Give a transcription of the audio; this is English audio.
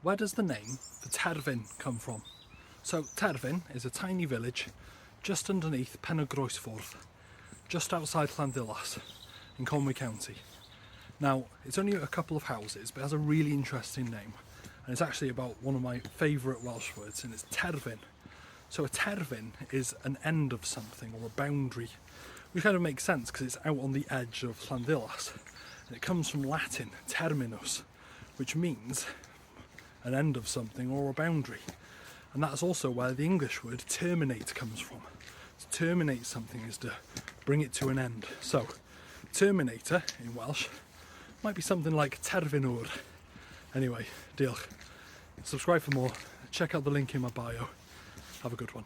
Where does the name for Terfyn come from? So Terfyn is a tiny village just underneath Pen-y-Groesffordd, just outside Llanddulas in Conwy County. Now, it's only a couple of houses, but it has a really interesting name, and it's actually about one of my favourite Welsh words, and it's Terfyn. So a terfyn is an end of something, or a boundary, which kind of makes sense because it's out on the edge of Llanddulas, and it comes from Latin terminus, which means an end of something or a boundary. And that's also where the English word terminate comes from. To terminate something is to bring it to an end. So terminator in Welsh might be something like terfynwr. Anyway, diolch. Subscribe for more. Check out the link in my bio. Have a good one.